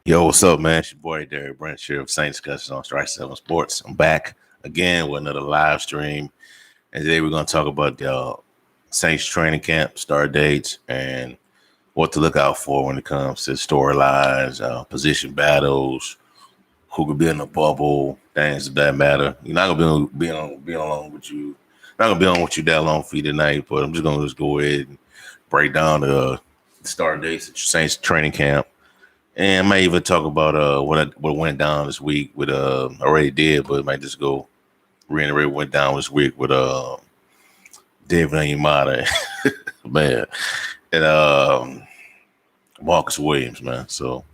Yo, what's up, man? It's your boy Derek Brent here of Saints Discussions on Strike 7 Sports. I'm back again with another live stream. And today we're going to talk about the Saints training camp start dates and what to look out for when it comes to storylines, position battles, who could be in the bubble, things of that matter. You're not going to be along with you. Not going to be on with you that long for you tonight, but I'm just going to just go ahead and break down the start dates at Saints training camp. And I might even talk about what went down this week with already did, but it might just go reiterate what went down this week with David Onyemata, man, and Marcus Williams, man. So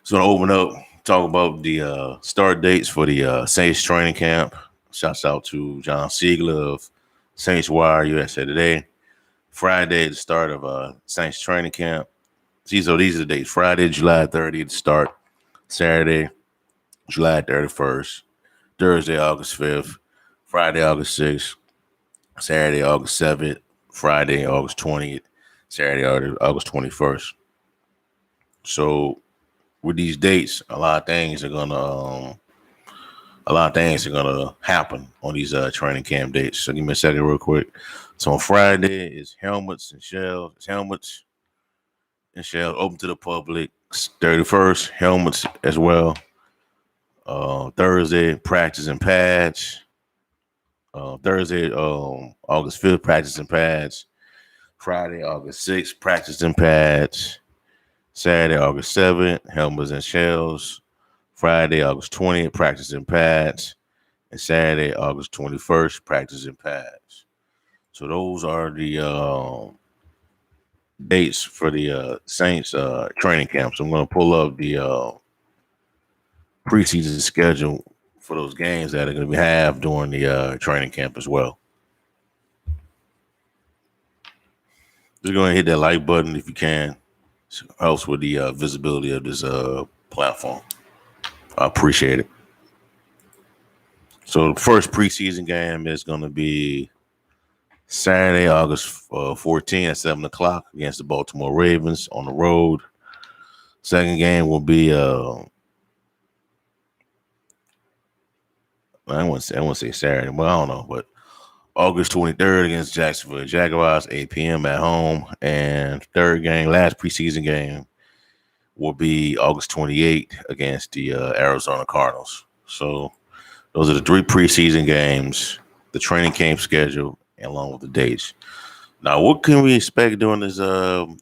just gonna open up, talk about the start dates for the Saints training camp. Shouts out to John Siegler of Saints Wire USA Today. Friday, the start of Saints training camp. These are the dates. Friday, July 30th to start. Saturday, July 31st. Thursday, August 5th. Friday, August 6th. Saturday, August 7th. Friday, August 20th. Saturday, August 21st. So with these dates, a lot of things are gonna happen on these training camp dates. So give me a second, real quick. So on Friday is helmets and shells. It's helmets and shells open to the public. 31st, helmets as well. Thursday, practice and pads. Thursday, August 5th, practice and pads. Friday, August 6th, practice and pads. Saturday, August 7th, helmets and shells. Friday, August 20th, practice and pads. And Saturday, August 21st, practice and pads. So those are the dates for the Saints training camps. I'm going to pull up the preseason schedule for those games that are going to have during the training camp as well. Just go ahead and hit that like button if you can. It helps with the visibility of this platform. I appreciate it. So the first preseason game is going to be Saturday, August 14th at 7 o'clock against the Baltimore Ravens on the road. Second game will be I won't say Saturday, but I don't know. But August 23rd against Jacksonville Jaguars, 8 p.m. at home. And third game, last preseason game, will be August 28th against the Arizona Cardinals. So those are the three preseason games, the training camp schedule, and along with the dates. Now, what can we expect during this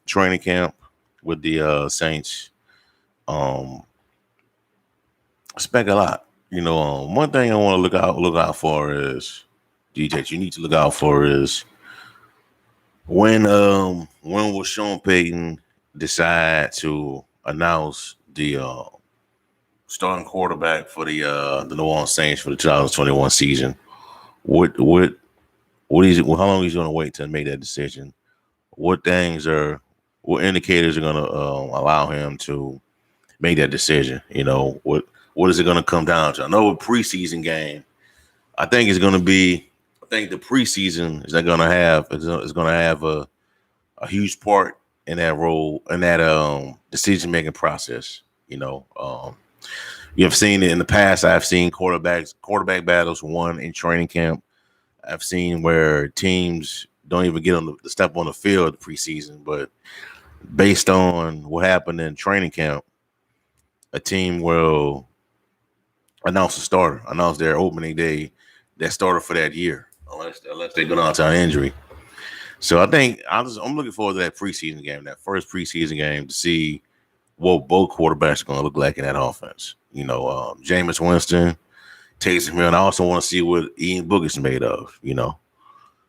training camp with the Saints? Expect a lot. One thing I want to look out for is DJs. You need to look out for is when will Sean Payton decide to announce the starting quarterback for the New Orleans Saints for the 2021 season? What is it? How long is he going to wait to make that decision? What indicators are going to allow him to make that decision? What is it going to come down to? I know a preseason game. I think it's going to be. I think the preseason is going to have a huge part in that role in that decision making process. You have seen it in the past. I've seen quarterback battles won in training camp. I've seen where teams don't even get on the step on the field preseason, but based on what happened in training camp, a team will announce their opening day, that starter for that year, unless they go down to an injury. So I think I'm looking forward to that preseason game, that first preseason game, to see what both quarterbacks are going to look like in that offense. Jameis Winston, Taysom Hill, and I also want to see what Ian Book is made of.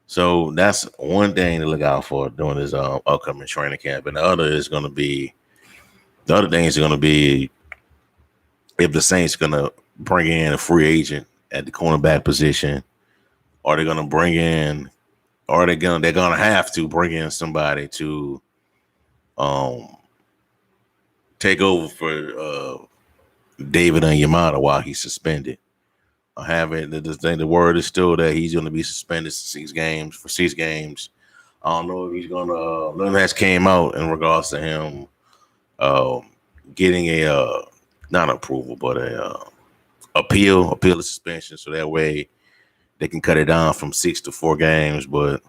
So that's one thing to look out for during this upcoming training camp. And the other things are going to be if the Saints are going to bring in a free agent at the cornerback position, are they going to bring in, or they're going to have to bring in somebody to take over for David Onyemata while he's suspended. The word is still that he's going to be suspended for 6 games. I don't know if he's going to. Nothing has came out in regards to him getting a not approval, but a appeal of suspension, so that way they can cut it down from 6 to 4 games. But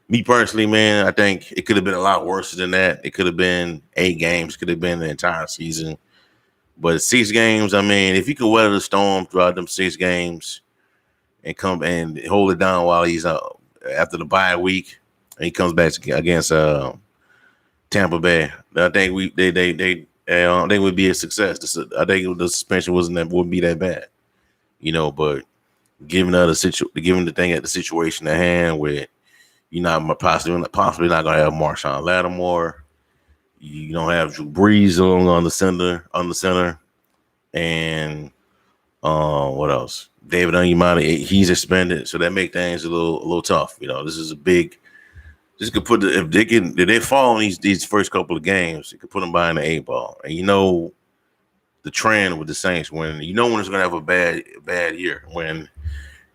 me personally, man, I think it could have been a lot worse than that. It could have been 8 games, could have been the entire season. But 6 games, I mean, if you could weather the storm throughout them 6 games and come and hold it down while he's after the bye week and he comes back against Tampa Bay, I think they would be a success. I think the suspension wouldn't be that bad, But given the thing at the situation at hand, with you're not possibly not gonna have Marshawn Lattimore, you don't have Drew Brees on the center, and what else? David Onyemata, he's suspended, so that makes things a little tough. This is a big. This could put if they fall in these first couple of games, it could put them behind the 8 ball. And the trend with the Saints, when when it's gonna have a bad year, when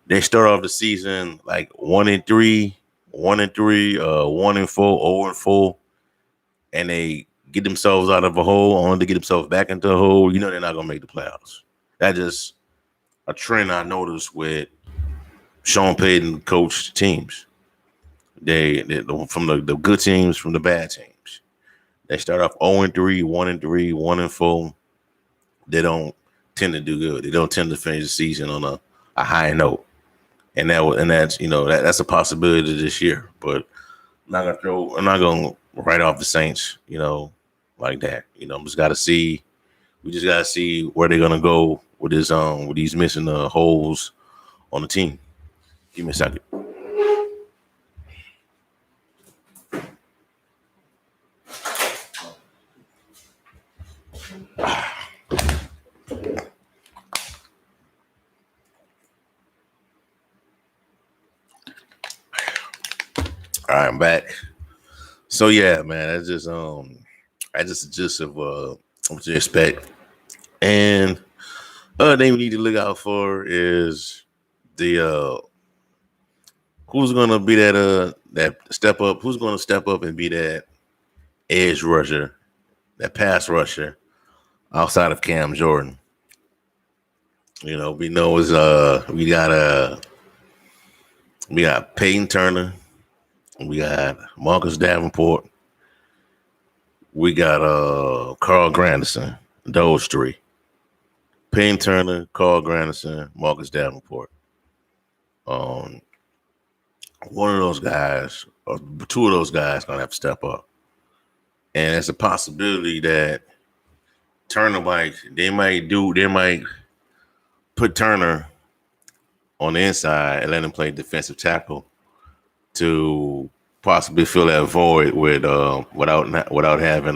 they start off the season like 1-3, 1-3, 1-4, 0-4, and they get themselves out of a hole only to get themselves back into a hole. They're not gonna make the playoffs. That's just a trend I noticed with Sean Payton coached teams. They from the good teams, from the bad teams. They start off 0-3, 1-3, 1-4. They don't tend to do good. They don't tend to finish the season on a high note. And that's a possibility this year. But I'm not gonna write off the Saints, like that. We just gotta see where they're gonna go with these missing holes on the team. Give me a second. All right, I'm back. So yeah, man, that's just a gist of what to expect. And other thing we need to look out for is the who's gonna be that step up, who's gonna step up and be that edge rusher, that pass rusher outside of Cam Jordan. We know is we got Peyton Turner. We got Marcus Davenport. We got Carl Granderson. Those 3. Payne Turner, Carl Granderson, Marcus Davenport. One of those guys, or 2 of those guys, gonna have to step up. And it's a possibility that Turner might put Turner on the inside and let him play defensive tackle to possibly fill that void with without having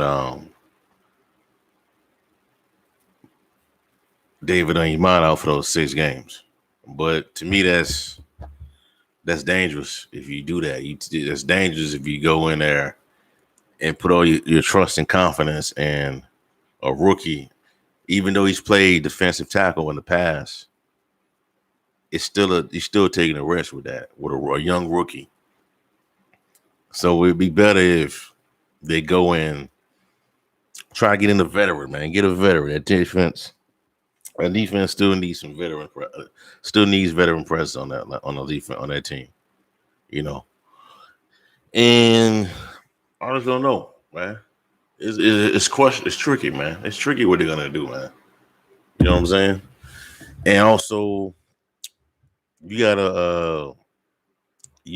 David Onyemata out for those 6 games. But to me, that's dangerous if you do that. That's dangerous if you go in there and put all your trust and confidence in a rookie, even though he's played defensive tackle in the past. He's still taking a risk with that, with a young rookie. So it'd be better if they go in, try to get in the veteran, man. Get a veteran. That defense still needs some veteran. Still needs veteran presence on the defense, on that team. And I just don't know, man. It's tricky, man. It's tricky what they're gonna do, man. You know what I'm saying? And also, you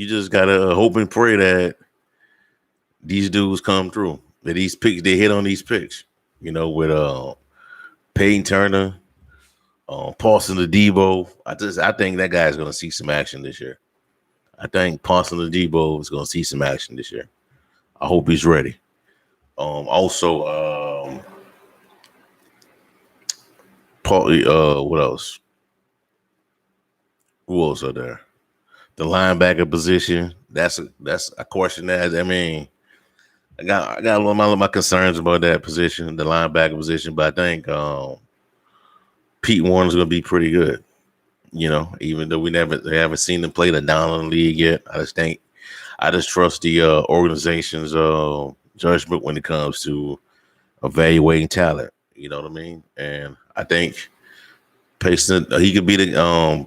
just gotta hope and pray that these dudes come through. That these picks, they hit on these picks. With Peyton Turner, Paulson Adebo. I think that guy's gonna see some action this year. I think Paulson Adebo is gonna see some action this year. I hope he's ready. Also, what else? Who else are there? The linebacker position. That's a question that I got a lot of my concerns about that position, the linebacker position, but I think Pete Warner's gonna be pretty good. Even though we haven't seen him play the down in the league yet, I just trust the organization's judgment when it comes to evaluating talent. You know what I mean? And I think Payson, he could be the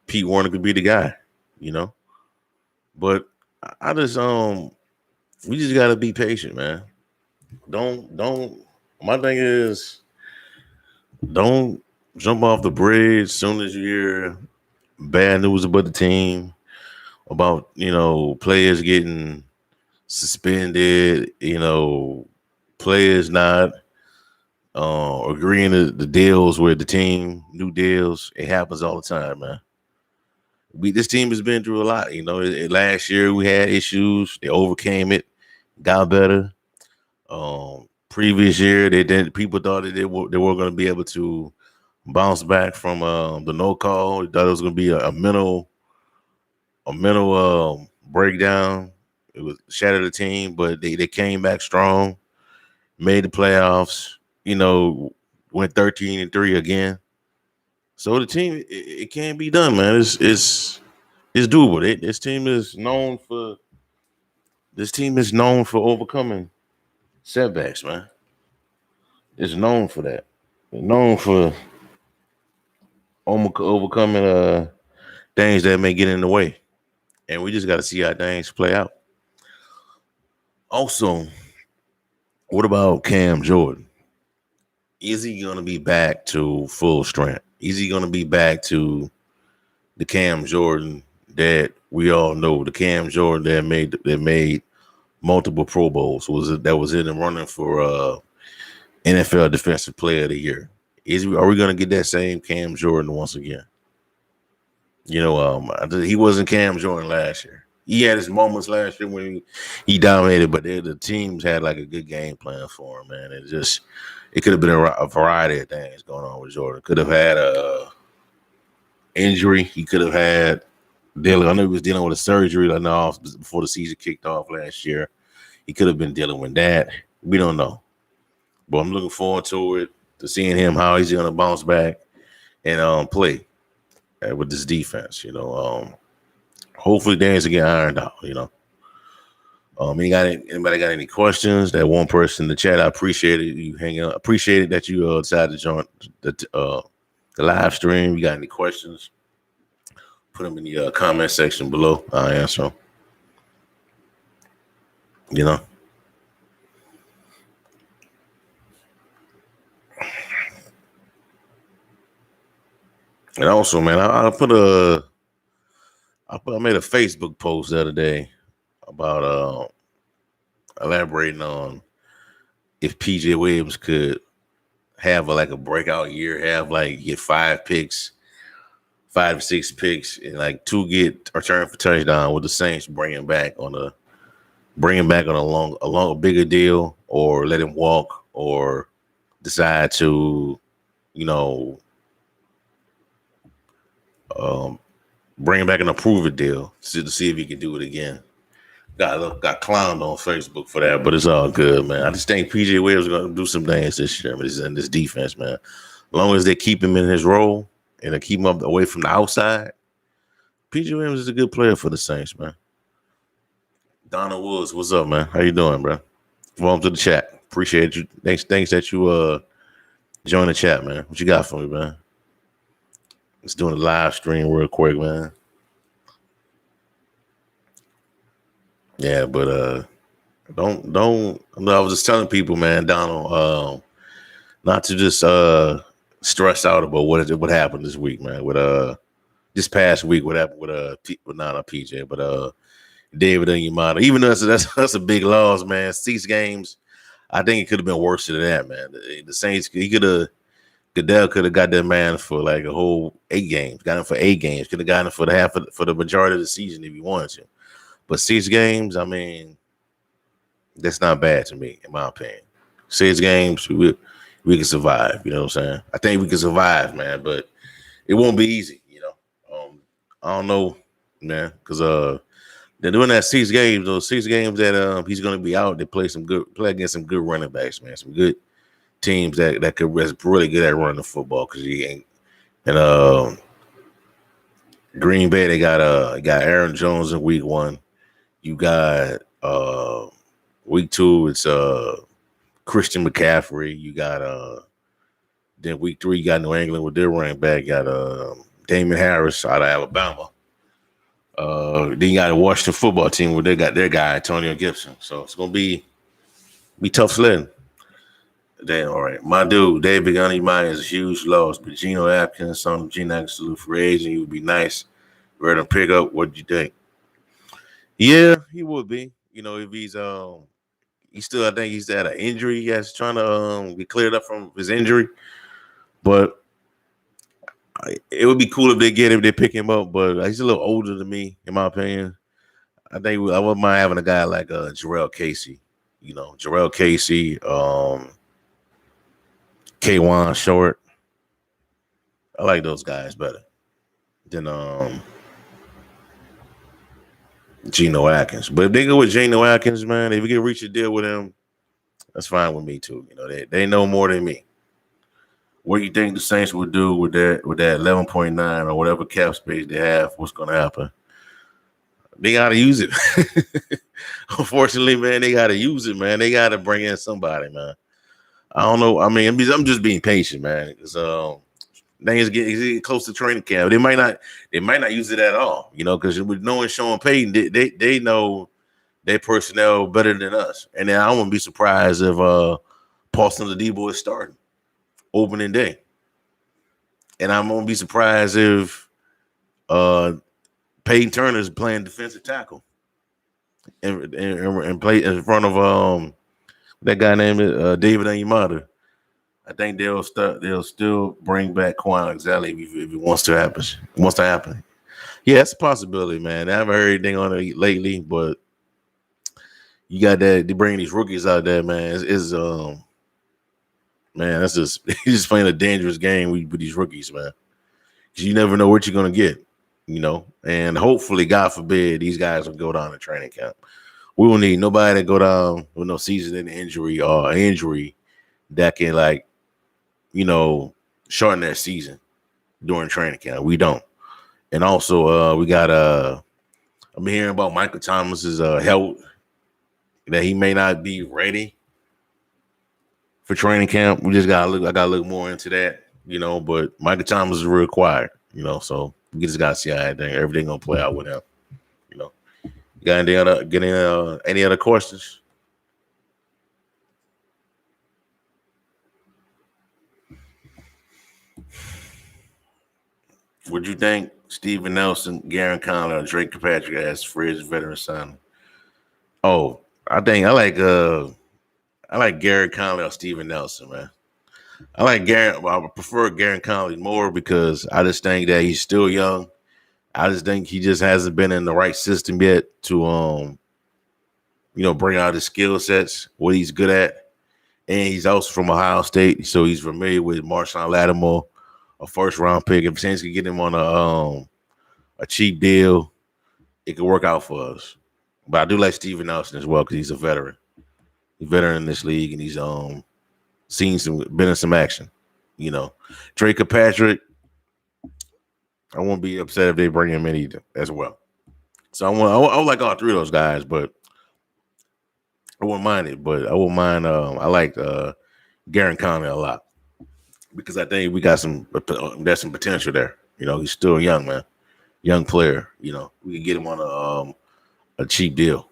Pete Warner could be the guy. You know, but I just we just gotta be patient, man. Don't. My thing is, don't jump off the bridge as soon as you hear bad news about the team, about players getting suspended, players not agreeing to the deals with the team, new deals. It happens all the time, man. This team has been through a lot. Last year we had issues. They overcame it, got better. Previous year they didn't. People thought that they were going to be able to bounce back from the no call. They thought it was going to be a mental breakdown. It was shatter the team, but they came back strong, made the playoffs. Went 13-3 again. So the team, it can be done, man. It's doable. This team is known for overcoming setbacks, man. It's known for that. It's known for overcoming things that may get in the way, and we just got to see how things play out. Also, what about Cam Jordan? Is he going to be back to full strength? Is he going to be back to the Cam Jordan that we all know? The Cam Jordan that made multiple Pro Bowls, that was in the running for NFL Defensive Player of the Year. Are we going to get that same Cam Jordan once again? He wasn't Cam Jordan last year. He had his moments last year when he dominated, but the teams had like a good game plan for him, man. It could have been a variety of things going on with Jordan. Could have had a injury. He could have had I know he was dealing with a surgery before the season kicked off last year. He could have been dealing with that. We don't know. But I'm looking forward to it, to seeing him, how he's going to bounce back and play with this defense. Hopefully things will get ironed out. Anybody got any questions? That one person in the chat, I appreciate it. You hanging out. Appreciate it that you decided to join the live stream. You got any questions? Put them in the comment section below. I'll answer them. And also, man, I made a Facebook post the other day about elaborating on if PJ Williams could have a breakout year, get 5 picks, 5 to 6 picks, and 2 get returned for touchdown, with the Saints bringing back on a bigger deal, or let him walk, or decide to bring back an approval deal to see if he can do it again. Got clowned on Facebook for that, but it's all good, man. I just think PJ Williams is going to do some things this year, in this defense, man. As long as they keep him in his role and they keep him up away from the outside, PJ Williams is a good player for the Saints, man. Donna Woods, what's up, man? How you doing, bro? Welcome to the chat. Appreciate you. Thanks that you joined the chat, man. What you got for me, man? Let's do a live stream real quick, man. Yeah, but don't. I was just telling people, man, Donald, not to just stress out about what happened this week, man. With this past week, what happened with not a PJ, but David Onyemata. Even though that's a big loss, man. 6 games. I think it could have been worse than that, man. The Saints, Goodell could have got that man for a whole 8 games. Got him for 8 games. Could have gotten him for the majority of the season if he wanted to. But 6 games, I mean, that's not bad to me, in my opinion. 6 games, we can survive. You know what I'm saying? I think we can survive, man, but it won't be easy. I don't know, man, because they're doing that 6 games. Those 6 games that he's going to be out. They play against some good running backs, man. Some good teams that could really good at running the football. Because Green Bay, they got Aaron Jones in week 1. You got week 2, it's Christian McCaffrey. You got Then week 3, you got New England with their running back. Got Damon Harris out of Alabama. Then you got the Washington football team where they got their guy Antonio Gibson. So it's gonna be tough sledding. Then all right, my dude David Gunny is a huge loss, but Geno Atkins, son of Geno Atkins, free agent, he would be nice. Ready to pick up. What do you think? Yeah, he would be. You know, if he still, I think he's had an injury. He has trying to get cleared up from his injury. But it would be cool if they pick him up. But he's a little older than me, in my opinion. I think I wouldn't mind having a guy like Jarrell Casey. You know, Jarrell Casey, K1 Short. I like those guys better than Geno Atkins. But if they go with Geno Atkins, man, if we can reach a deal with him, that's fine with me too. You know, they know more than me. What do you think the Saints would do with that 11.9 or whatever cap space they have? What's going to happen? They got to use it. Unfortunately, man, they got to use it, man. They got to bring in somebody, man. I don't know. I mean, I'm just being patient, man. Because things getting close to training camp. They might not use it at all, you know, because with knowing Sean Payton, they know their personnel better than us. And then I wouldn't be surprised if Paulson Adebo is starting opening day. And I won't be surprised if Peyton Turner is playing defensive tackle and play in front of that guy named David Onyemata. I think they'll still bring back Quan Alexander if it wants to happen. Yeah, it's a possibility, man. I haven't heard anything on it lately, but you got that they bring these rookies out there, man. Man, that's just he's just playing a dangerous game with these rookies, man. Because you never know what you're gonna get, you know. And hopefully, God forbid, these guys will go down to training camp. We will need nobody to go down with no season-ending injury or injury that can, like, you know, shorten their season during training camp. We don't. And also, we got I'm hearing about Michael Thomas's health, that he may not be ready for training camp. I gotta look more into that, you know. But Michael Thomas is required, you know. So we just gotta see how everything gonna play out with him, you know. You got any other questions? Would you think Steven Nelson, Garen Conley, or Drake Kirkpatrick as free as veteran signing? Oh, I think I like Garen Conley or Steven Nelson, man. I prefer Garen Conley more because I just think that he's still young. I just think he just hasn't been in the right system yet to you know, bring out his skill sets, what he's good at. And he's also from Ohio State, so he's familiar with Marshawn Lattimore, a first round pick. If Saints could get him on a cheap deal, it could work out for us. But I do like Steven Nelson as well because he's a veteran. He's a veteran in this league, and he's been in some action. You know, Drake Kirkpatrick, I won't be upset if they bring him in either as well. So I would like all three of those guys, but I wouldn't mind it. But I wouldn't mind. I like Garen Conley a lot because I think we got there's some potential there. You know, he's still young, man, young player. You know, we can get him on a cheap deal.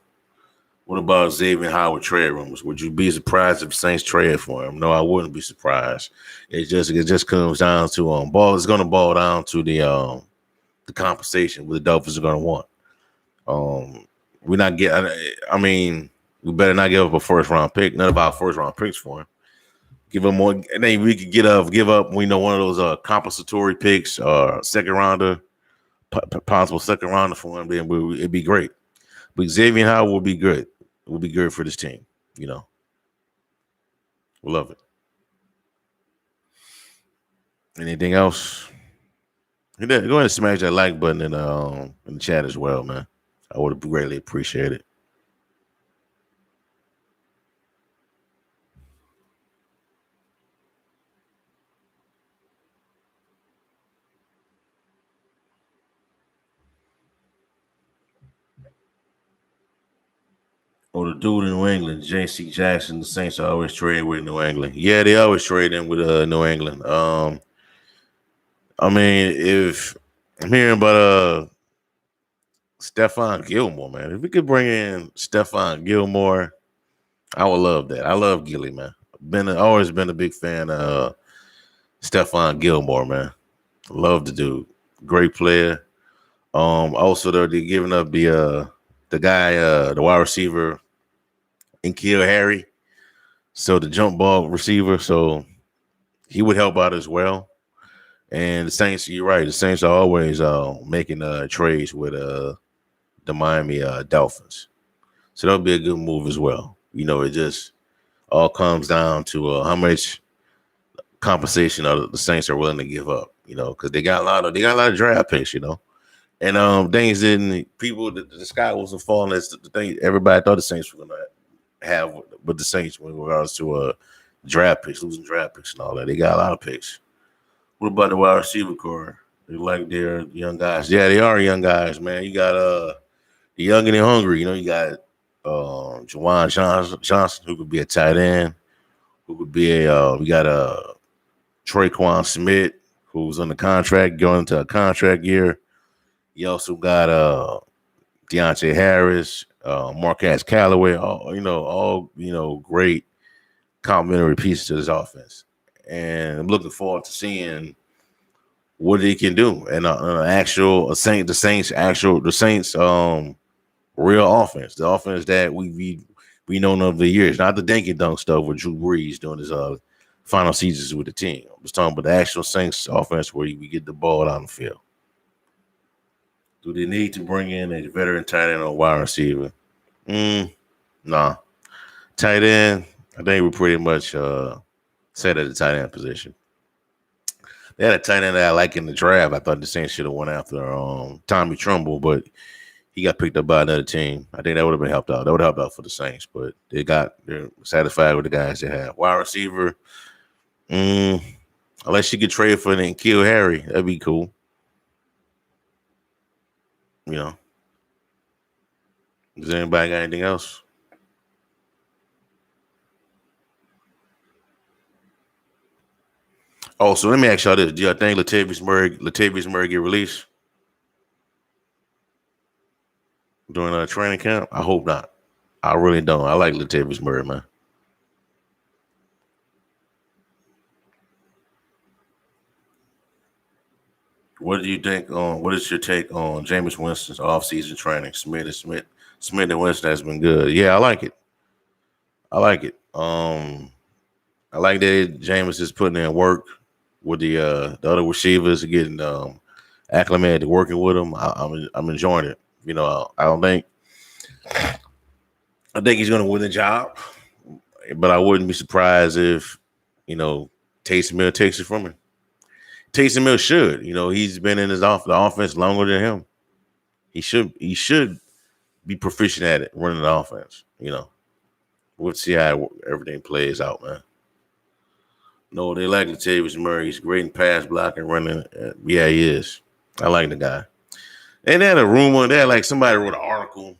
What about Xavier Howard trade rumors? Would you be surprised if Saints trade for him? No, I wouldn't be surprised. It just comes down to ball. It's going to boil down to the compensation what the Dolphins are going to want. We're not getting. I mean, we better not give up a first round pick. None of our first round picks for him. Give him more, and then we could give up. We know one of those compensatory picks, second rounder, possible second rounder for him. Then it'd be great. But Xavier Howard will be good. It will be good for this team. You know, we love it. Anything else? Go ahead and smash that like button in the chat as well, man. I would greatly appreciate it. Or the dude in New England, J.C. Jackson. The Saints are always trading with New England. Yeah, they always trade in with New England. I mean, if I'm hearing about Stephon Gilmore, man. If we could bring in Stephon Gilmore, I would love that. I love Gilly, man. Always been a big fan of Stephon Gilmore, man. Love the dude. Great player. Also they're giving up the guy, the wide receiver, N'Keal Harry. So the jump ball receiver. So he would help out as well. And the Saints, you're right. The Saints are always making trades with the Miami Dolphins. So that'll be a good move as well. It just all comes down to how much compensation the Saints are willing to give up. Because they got a lot of draft picks. And things the sky wasn't falling as the thing everybody thought the Saints were gonna have with the Saints with regards to draft picks, losing draft picks and all that. They got a lot of picks. What about the wide receiver core? They like their young guys. Yeah, they are young guys, man. You got the young and the hungry. You got Juwan Johnson, who could be a tight end, who could be we got Traquan Smith, who's on the contract, going into a contract year. You also got Deontay Harris, Marquez Callaway, all great complimentary pieces to this offense. And I'm looking forward to seeing what he can do. And the Saints real offense, the offense that we known over the years, not the dink and dunk stuff with Drew Brees doing his final seasons with the team. I was talking about the actual Saints offense where we get the ball down the field. Do they need to bring in a veteran tight end or wide receiver? Nah. Tight end, I think we're pretty much set at the tight end position. They had a tight end that I like in the draft. I thought the Saints should have went after Tommy Trumbull, but he got picked up by another team. I think that would have been helped out. That would have helped out for the Saints, but they're satisfied with the guys they have. Wide receiver, unless you could trade for N'Keal Harry, that'd be cool. Does anybody got anything else? Oh, so let me ask y'all this. Do y'all think Latavius Murray get released during a training camp? I hope not. I really don't. I like Latavius Murray, man. What do you think what is your take on Jameis Winston's offseason training? Smith and Winston has been good. Yeah, I like it. I like it. I like that Jameis is putting in work with the other receivers, getting acclimated to working with them. I'm enjoying it. I think he's going to win the job, but I wouldn't be surprised if Taysom Hill takes it from him. Taysom Hill should. He's been in the offense longer than him. He should be proficient at it, running the offense. We'll see how everything plays out, man. No, they like Latavius Murray. He's great in pass blocking, running. Yeah, he is. I like the guy. And they had a rumor. They had like somebody wrote an article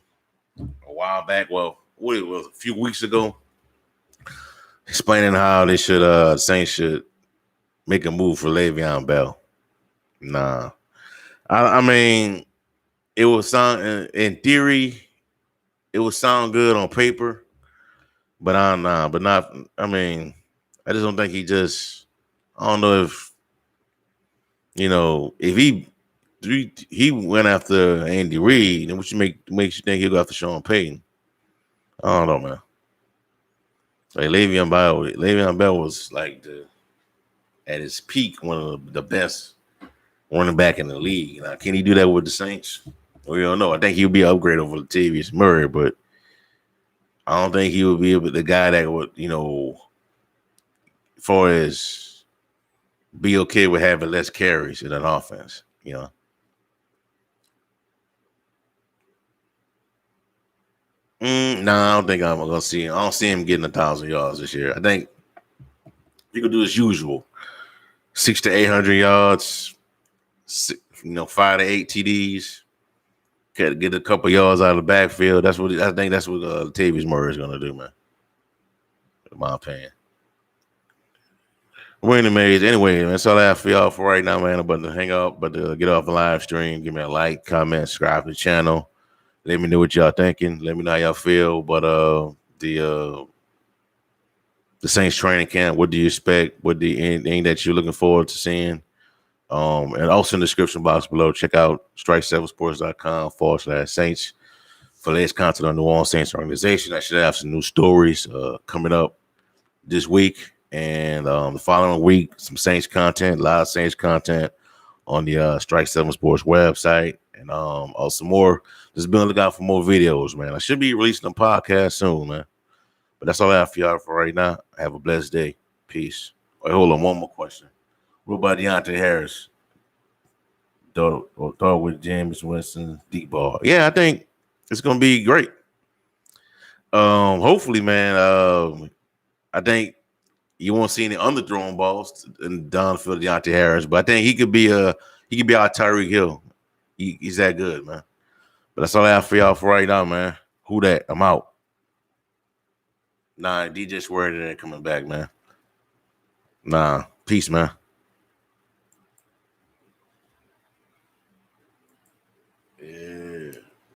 a while back. Well, what it was a few weeks ago, explaining how they Saints should make a move for Le'Veon Bell. Nah, I mean, it would sound in theory, it would sound good on paper, but not. I mean, I just don't think he just. I don't know if he went after Andy Reid, then what makes you think he'll go after Sean Payton? I don't know, man. Like Le'Veon Bell was like at his peak, one of the best running back in the league. Now, can he do that with the Saints? We don't know. I think he'll be an upgrade over Latavius Murray, but I don't think he would be the guy that would, as far as be okay with having less carries in an offense, No, I don't think I'm gonna see him. I don't see him getting 1,000 yards this year. I think he could do his usual, 600 to 800 yards, 5 to 8 TDs. Get a couple yards out of the backfield. That's what I think. That's what Latavius Murray is gonna do, man. In my opinion. We're in the maze anyway. Man, that's all I have for y'all for right now, man. I'm about to hang up, but get off the live stream. Give me a like, comment, subscribe to the channel. Let me know what y'all thinking. Let me know how y'all feel. But the Saints training camp. What do you expect? Anything that you're looking forward to seeing? And also in the description box below, check out strike7sports.com/Saints for latest content on the New Orleans Saints organization. I should have some new stories coming up this week and the following week. Some Saints content, live Saints content on the Strike 7 Sports website, and also more. Just be on the lookout for more videos, man. I should be releasing a podcast soon, man. But that's all I have for y'all for right now. Have a blessed day. Peace. Wait, hold on. One more question. What about Deontay Harris? Thought with James Winston deep ball. Yeah, I think it's gonna be great. Hopefully, man. I think you won't see any underthrown balls in downfield Deontay Harris, but I think he could be our Tyreek Hill. He's that good, man. But that's all I have for y'all for right now, man. Who that? I'm out. Nah, DJ Swear today coming back, man. Nah, peace, man.